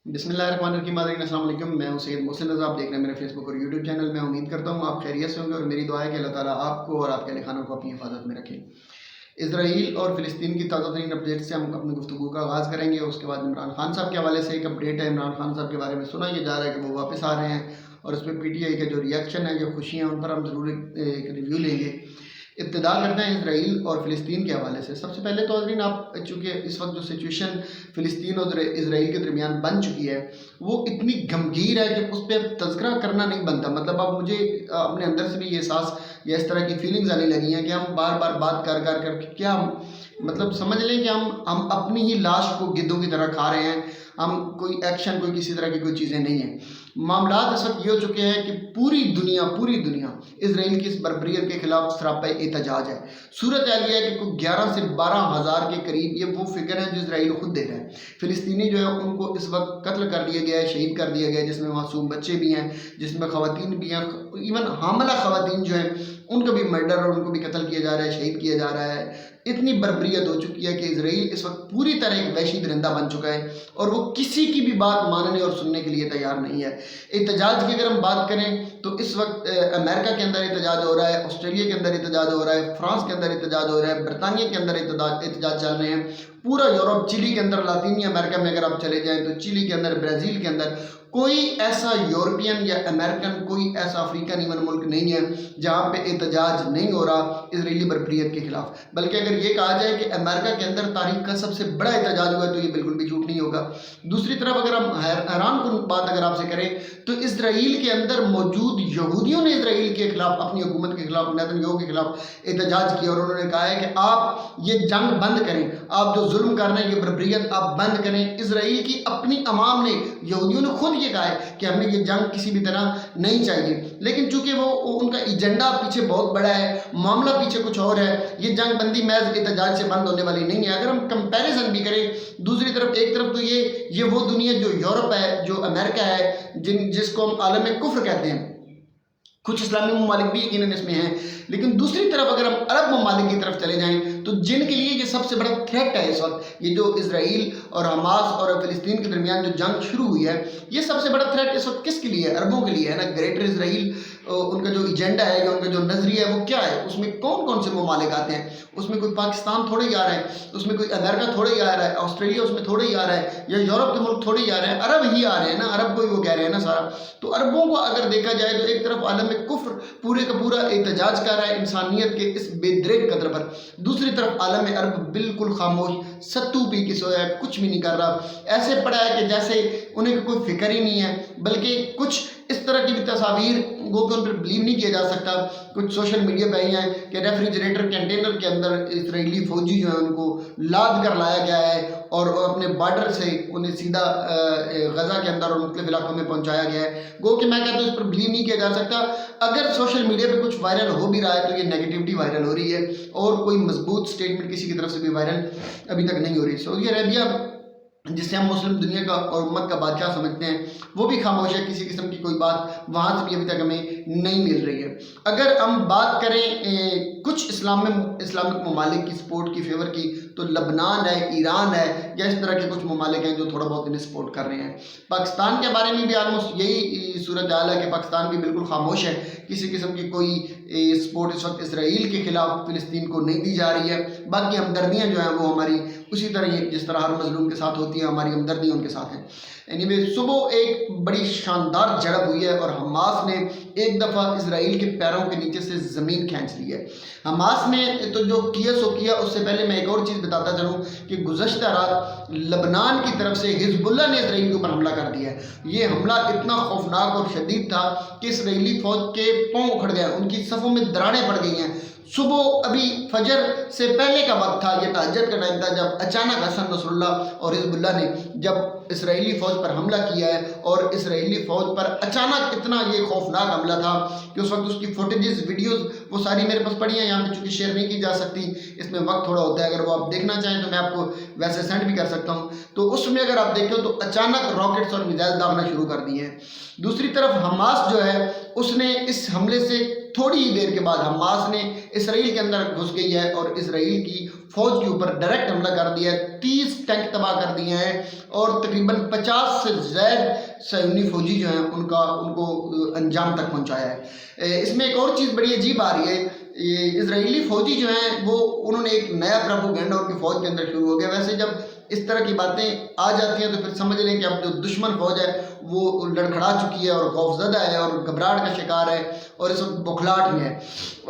बिस्मिल्लाहिर्रहमानिर्रहीम। अस्सलाम वालेकुम। मैं हूं सैयद मोहसिन रज़ा। आप देख रहे हैं मेरे फेसबुक और यूट्यूब चैनल में। उम्मीद करता हूं आप खैरियत से होंगे और मेरी दुआ है कि अल्लाह ताला आपको और आपके अहल खानों को अपनी हिफाजत में रखे। इसराइल और फ़िलिस्तीन की ताज़ा तरीन अपडेट से हम अपनी गुफ्तगू का आगाज़ करेंगे। उसके बाद इमरान खान साहब के हवाले से एक अपडेट है। इमरान खान साहब के बारे में सुना ये जा रहा है कि वो वापस आ रहे हैं और उस पर PTI के जो रिएक्शन है, जो खुशियाँ, उन पर हम ज़रूर एक रिव्यू लेंगे। इब्तिदा करते हैं इसराइल और फ़िलिस्तीन के हवाले से। सबसे पहले तो नाज़रीन, आप चूँकि इस वक्त जो सिचुएशन फ़िलिस्तीन और इसराइल के दरमियान बन चुकी है वो इतनी गंभीर है कि उस पर तज़किरा करना नहीं बनता। मतलब अब मुझे अपने अंदर से भी ये एहसास या इस तरह की फीलिंग्स आने लगी हैं कि हम बार बार बात कर कर कर क्या मतलब समझ लें कि हम अपनी ही लाश को गिद्धों की तरह खा रहे हैं। हम कोई एक्शन, कोई किसी तरह की कोई चीज़ें नहीं हैं। मामलात इस वक्त ये हो चुके हैं कि पूरी दुनिया इसराइल की इस बर्बरियत के खिलाफ सरापा एहतजाज है। सूरत ये है कि कोई 11 से 12 हज़ार के करीब ये वो फिगर है जो इसराइल खुद दे रहा है। फ़िलिस्तीनी जो है उनको इस वक्त कत्ल कर दिया गया है, शहीद कर दिया गया है, जिसमें मासूम बच्चे भी हैं, जिसमें ख़वातीन भी हैं, इवन हामला ख़वातीन जो हैं उनका भी मर्डर और उनको भी कत्ल किया जा रहा है, शहीद किया जा रहा है। इतनी बर्बरियत हो चुकी है कि इसराइल इस वक्त पूरी तरह एक वहशी दरिंदा बन चुका है और वो किसी की भी बात मानने और सुनने के लिए तैयार नहीं है। एहतजाज की अगर हम बात करें तो इस वक्त अमेरिका के अंदर एहतजाज हो रहा है, ऑस्ट्रेलिया के अंदर एहतजाज हो रहा है, फ्रांस के अंदर एहतजाज हो रहा है, बरतानिया के अंदर एहतजाज चल रहे हैं, पूरा यूरोप, चिली के अंदर, लातीनी अमेरिका में अगर आप चले जाएँ तो चिली के अंदर, ब्राज़ील के अंदर कोई ऐसा यूरोपियन या अमेरिकन, कोई ऐसा अफ्रीकन इवन मुल्क नहीं है जहाँ पे एहतजाज नहीं हो रहा इसराइली बर्बरियत के खिलाफ। बल्कि अगर ये कहा जाए कि अमेरिका के अंदर तारीख का सबसे बड़ा एहतजाज हुआ है तो ये बिल्कुल भी झूठ नहीं होगा। दूसरी तरफ अगर हम हैरान कुन बात अगर आपसे करें तो इसराइल के अंदर मौजूद यहूदियों ने इसराइल के खिलाफ, अपनी हुकूमत के खिलाफ, नेतन्याहू के खिलाफ एहतजाज किया और उन्होंने कहा है कि आप ये जंग बंद करें, आप जो जुल्म कर रहे हैं, ये बर्बरियत आप बंद करें। इसराइल की अपनी अवाम ने, यहूदियों ने खुद ये कहा है कि हमें ये जंग किसी भी तरह नहीं चाहिए। लेकिन चूंकि वो उनका एजेंडा पीछे बहुत बड़ा है, मामला पीछे कुछ और है, ये जंग बंदी महज एहतजाज से बंद होने वाली नहीं है। अगर हम कंपैरिजन भी करें दूसरी तरफ, एक तरफ तो ये वो दुनिया जो यूरोप है, जो अमेरिका है, जिसको हम आलम कुफ्र कहते हैं, कुछ इस्लामी ममालिक भी यकीनन इसमें हैं, लेकिन दूसरी तरफ अगर हम अरब ममालिक की तरफ चले जाएं तो जिनके लिए ये सबसे बड़ा थ्रेट है इस वक्त, ये जो इसराइल और हमास और फ़िलिस्तीन के दरमियान जो जंग शुरू हुई है, ये सबसे बड़ा थ्रेट इस वक्त किसके लिए है? अरबों के लिए है ना। ग्रेटर इसराइल, उनका जो एजेंडा है या उनका जो नज़रिया है वो क्या है? उसमें कौन कौन से ममालिक आते हैं? उसमें कोई पाकिस्तान थोड़े ही आ रहा है, उसमें कोई अमेरिका थोड़े ही आ रहा है, ऑस्ट्रेलिया उसमें थोड़े ही आ रहा है, या यूरोप के मुल्क थोड़े ही आ रहे हैं, अरब ही आ रहे हैं ना, अरब को ही वो कह रहे हैं ना सारा। तो अरबों को अगर देखा जाए तो एक तरफ आलम कुफ्र पूरे का पूरा एहतजाज कर रहा है इंसानियत के इस बेदरेक कदर पर, दूसरी तरफ आलम अरब बिल्कुल खामोश, सत्तू पी के सोया है, कुछ भी नहीं कर रहा। ऐसे पड़ा है कि जैसे उन्हें कोई फिक्र ही नहीं है, बल्कि कुछ इस तरह की भी तस्वीर वो कि उन पर बिलीव नहीं किया जा सकता। कुछ सोशल मीडिया पे आई हैं कि रेफ्रिजरेटर कंटेनर के अंदर इसराइली फौजी जो है उनको लाद कर लाया गया है और अपने बॉर्डर से उन्हें सीधा गजा के अंदर और मुख्तलिफ इलाकों में पहुंचाया गया है। गो कि मैं कहता हूँ इस पर बिलीव नहीं किया जा सकता। अगर सोशल मीडिया पे कुछ वायरल हो भी रहा है तो ये नेगेटिविटी वायरल हो रही है और कोई मजबूत स्टेटमेंट किसी की तरफ से भी वायरल अभी तक नहीं हो रही। सऊदी अरेबिया, जिसे हम मुस्लिम दुनिया का और उम्मत का बादशाह समझते हैं, वो भी खामोश है, किसी किस्म की कोई बात वहाँ से भी अभी तक हमें नहीं मिल रही है। अगर हम बात करें कुछ इस्लामिक ममालिक की सपोर्ट की, फेवर की, तो लबनान है, ईरान है, या इस तरह के कुछ ममालिक हैं जो थोड़ा बहुत इन्हें सपोर्ट कर रहे हैं। पाकिस्तान के बारे में भी आलमोस्ट यही सूरत हाल है कि पाकिस्तान भी बिल्कुल खामोश है, किसी किस्म की कोई सपोर्ट इस वक्त इसराइल के खिलाफ फ़िलिस्तीन को नहीं दी जा रही है। बाकी हमदर्दियाँ जो हैं वो हमारी उसी तरह जिस तरह हर मजलूम के साथ होती है, हमारी हमदर्दी उनके साथ है। एनीवे, सुबह एक बड़ी शानदार झड़प हुई है और हमास ने एक दफ़ा इसराइल के पैरों के नीचे से ज़मीन खींच ली है। हमास ने तो जो किया सो किया। उससे पहले मैं एक और चीज़ बताता चलूँ कि गुज़श्ता रात लबनान की तरफ से हिजबुल्लाह ने इसराइल के ऊपर हमला कर दिया है। ये हमला इतना खौफनाक और शदीद था कि इसराइली फ़ौज के पाँव उखड़ गए, उनकी सफ़ों में दरारें पड़ गई हैं। सुबह अभी फजर से पहले का वक्त था, ये तहज्जुद का टाइम था, जब अचानक हसन नसरुल्लाह और हिजबुल्लाह ने जब इसराइली फ़ौज पर हमला किया है और इसराइली फ़ौज पर अचानक इतना ये खौफनाक हमला था कि उस वक्त उसकी फुटेजेस, वीडियोस वो सारी मेरे पास पड़ी हैं, यहाँ पे चूँकि शेयर नहीं की जा सकती, इसमें वक्त थोड़ा होता है। अगर वो आप देखना चाहें तो मैं आपको वैसे सेंड भी कर सकता हूँ। तो उसमें अगर आप देखो तो अचानक रॉकेट्स और मिसाइल दागना शुरू कर दिए हैं। दूसरी तरफ हमास जो है उसने इस हमले से थोड़ी ही देर के बाद हमास ने इसराइल के अंदर घुस गई है और इसराइल की फौज के ऊपर डायरेक्ट हमला कर दिया है। 30 टैंक तबाह कर दिए हैं और तकरीबन 50 से ज़्यादा सयूनी फौजी जो हैं उनको अंजाम तक पहुंचाया है। इसमें एक और चीज़ बड़ी अजीब आ रही है, ये इजरायली फौजी जो हैं वो उन्होंने एक नया प्रोपेगेंडा उनकी फ़ौज के अंदर शुरू हो गया। वैसे जब इस तरह की बातें आ जाती हैं तो फिर समझ लें कि अब जो दुश्मन फौज है वो लड़खड़ा चुकी है और खौफजदा है और घबराहट का शिकार है और इस वक्त बौखलाहट में है।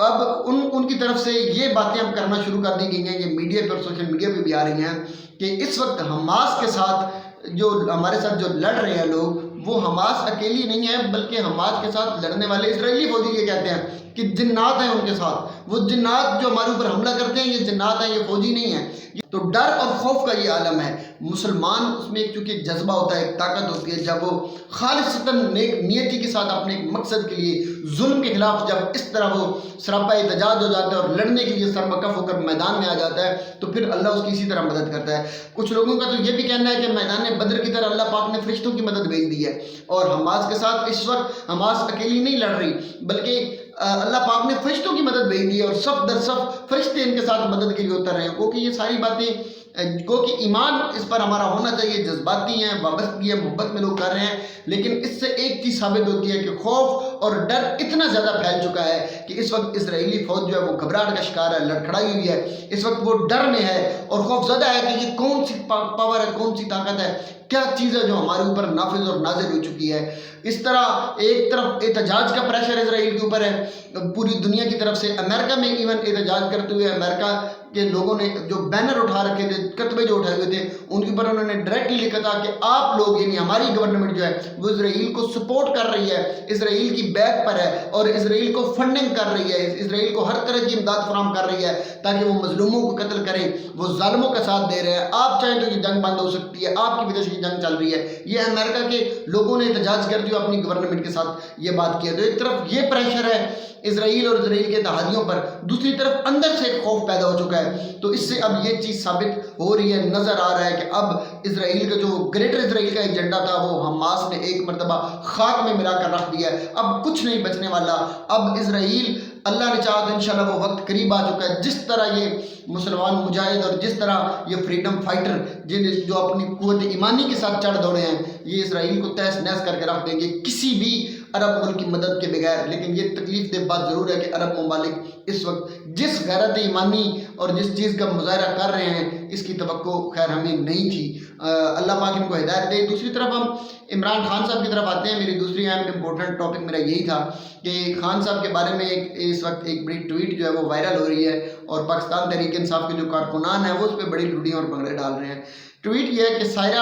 अब उनकी तरफ से ये बातें अब करना शुरू कर दी गई हैं, ये मीडिया पर, सोशल मीडिया पे भी आ रही हैं कि इस वक्त हमास के साथ जो हमारे साथ जो लड़ रहे हैं लोग, वो हमास अकेली नहीं है बल्कि हमास के साथ लड़ने वाले इसराइली फौजी ये कहते हैं कि जिन्नात हैं उनके साथ। वो जिन्नात जो हमारे ऊपर हमला करते हैं ये जिन्नात हैं, ये फौजी नहीं है। तो डर और खौफ का ये आलम है। मुसलमान उसमें एक चूँकि जज्बा होता है, एक ताकत होती है, जब वो खालिसतन नेक नियति के साथ अपने एक मकसद के लिए जुल्म के खिलाफ जब इस तरह वो सरापा एहतजाज हो जाता है और लड़ने के लिए सरबकफ होकर मैदान में आ जाता है तो फिर अल्लाह उसकी इसी तरह मदद करता है। कुछ लोगों का तो ये भी कहना है कि मैदान बदर की तरह अल्लाह पाक ने फरिश्तों की मदद भेज दी है और हमास के साथ इस वक्त हमास अकेली नहीं लड़ रही बल्कि अल्लाह पाक ने फरिश्तों की मदद भेज दी है और सफ दर सफ फरिश्ते इनके साथ मदद के लिए उतर रहे हैं। क्योंकि ये सारी बातें क्योंकि ईमान इस पर हमारा होना चाहिए, जज्बाती हैं, वाबस्तगी है, मोहब्बत में लोग कर रहे हैं, लेकिन इससे एक चीज़ साबित होती है कि खौफ और डर इतना ज़्यादा फैल चुका है कि इस वक्त इजरायली फौज जो है वो घबराहट का शिकार है, लड़खड़ाई हुई है, इस वक्त वो डर में है और खौफजदा है कि ये कौन सी पावर है, कौन सी ताकत है, क्या चीज़ है जो हमारे ऊपर नाफिज और नाजिल हो चुकी है। इस तरह एक तरफ एहतजाज का प्रेशर इजराइल के ऊपर है, पूरी दुनिया की तरफ से अमेरिका में इवन एहतजाज करते हुए अमेरिका के लोगों ने जो बैनर उठा रखे थे, कतबे जो उठाए हुए थे, उनके ऊपर उन्होंने डायरेक्टली लिखा था कि आप लोग यानी हमारी गवर्नमेंट जो है वो इजराइल को सपोर्ट कर रही है, इजराइल की बैक पर है और इजराइल को फंडिंग कर रही है, इजराइल को हर तरह की इमदाद फराहम कर रही है ताकि वो मजलूमों को कत्ल करें, वो जालिमों का साथ दे रहे हैं। आप चाहें तो ये जंग बंद हो सकती है, आपकी वजह से ये जंग चल रही है। ये अमेरिका के लोगों ने एहतजाज करते हुए अपनी गवर्नमेंट के साथ ये बात किया। तो एक तरफ ये प्रेशर है इजराइल और इजराइल के इत्तेहादियों पर, दूसरी तरफ अंदर से एक खौफ पैदा हो चुका है। तो इससे अब ये चीज़ साबित हो रही है, नज़र आ रहा है कि अब इजराइल का जो ग्रेटर इजराइल का एजेंडा था वो हमास ने एक मरतबा खाक में मिलाकर रख दिया है। अब कुछ नहीं बचने वाला। अब इजराइल अल्लाह ने चाहा तो इंशाल्लाह वो वक्त करीब आ चुका है। जिस तरह ये मुसलमान मुजाहिद और जिस तरह ये फ्रीडम फाइटर जो अपनी कुव्वत ईमानी के साथ चढ़ दौड़े हैं, ये इजराइल को तहस नहस करके रख देंगे किसी भी अरब मुल्क की मदद के बगैर। लेकिन ये तकलीफ दे बात ज़रूर है कि अरब ममालिक इस वक्त जिस गैरत ईमानी और जिस चीज़ का मुजाहरा कर रहे हैं इसकी तवक्को खैर हमें नहीं थी। अल्लाह पाक इनको हिदायत दे। दूसरी तरफ हम इमरान खान साहब की तरफ आते हैं। मेरी दूसरी अहम इम्पोर्टेंट टॉपिक मेरा यही था कि खान साहब के बारे में इस वक्त एक बड़ी ट्वीट जो है वो वायरल हो रही है और पाकिस्तान तहरीक इंसाफ के जो कारकुनान हैं वो उस पर बड़ी लुड़ियाँ और भंगड़े डाल रहे हैं। ट्वीट ये है कि सायरा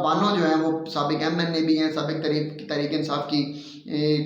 बानो जो है वो साबिक MNA भी हैं, साबिक तहरीक इंसाफ की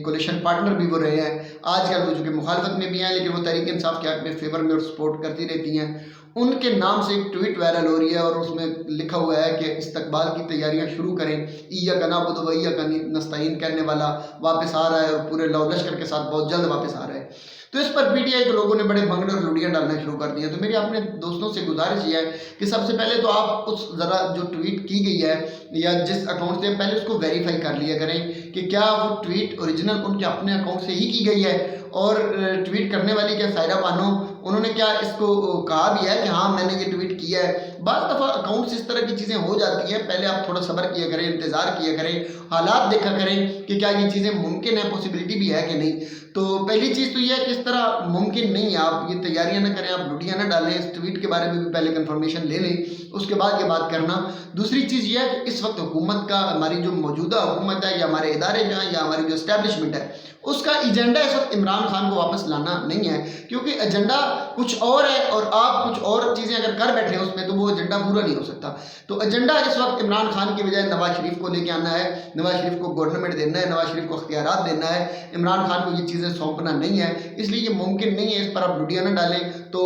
कोलिशन पार्टनर भी वो रहे हैं। आजकल वो चूँकि मुखालफत में भी हैं लेकिन वो तहरीक इंसाफ के हक़ में फेवर में और सपोर्ट करती रहती हैं। उनके नाम से एक ट्वीट वायरल हो रही है और उसमें लिखा हुआ है कि इस्तकबाल की तैयारियां शुरू करें, इय्याका नअबुदु व इय्याका नस्तईन कहने वाला वापस आ रहा है और पूरे लौ लश्कर के साथ बहुत जल्द वापस आ रहा है। तो इस पर PTI के लोगों ने बड़े भंगड़े और लुड़ियाँ डालना शुरू कर दिया। तो मेरी अपने दोस्तों से गुजारिश ये है कि सबसे पहले तो आप उस ज़रा जो ट्वीट की गई है या जिस अकाउंट से, पहले उसको वेरीफाई कर लिया करें कि क्या वो ट्वीट ओरिजिनल उनके अपने अकाउंट से ही की गई है और ट्वीट करने वाली क्या सायरा बानो उन्होंने क्या इसको कहा भी है कि हाँ मैंने ये ट्वीट किया है। बाज़ दफ़ा अकाउंट से इस तरह की चीज़ें हो जाती हैं, पहले आप थोड़ा सब्र किया करें, इंतज़ार किया करें, हालात देखा करें कि क्या ये चीज़ें मुमकिन है, पॉसिबिलिटी भी है कि नहीं। तो पहली चीज़ तो ये है कि इस तरह मुमकिन नहीं है, आप ये तैयारियां ना करें, आप लुड़ियाँ ना डालें, इस ट्वीट के बारे में भी पहले कंफर्मेशन ले लें, उसके बाद ये बात करना। दूसरी चीज़ ये है कि इस वक्त हुकूमत का, हमारी जो मौजूदा हुकूमत है या हमारे इदारे जो हैं या हमारी जो इस्टेब्लिशमेंट है, उसका एजेंडा इस वक्त इमरान खान को वापस लाना नहीं है, क्योंकि एजेंडा कुछ और है और आप कुछ और चीज़ें अगर कर बैठे हैं उसमें तो वो एजेंडा पूरा नहीं हो सकता। तो एजेंडा इस वक्त इमरान खान की बजाय नवाज शरीफ को लेके आना है, नवाज शरीफ को गवर्नमेंट देना है, नवाज शरीफ को अख्तियारात देना है, इमरान खान को ये चीज़ें सौंपना नहीं है। इसलिए ये मुमकिन नहीं है, इस पर आप लुड़ियाँ ना डालें। तो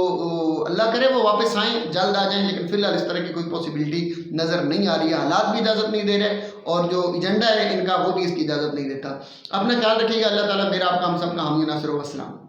अल्लाह करे वो वापस आएँ, जल्द आ जाएँ, लेकिन फिलहाल इस तरह की कोई पॉसिबिलिटी नज़र नहीं आ रही है, हालात भी इजाज़त नहीं दे रहे और जो एजेंडा है इनका वो भी इसकी इजाज़त नहीं देता। अपना ख्याल रखिएगा। अल्लाह ताला मेरा आपका हम सब का हामी नासिर व अस्सलाम।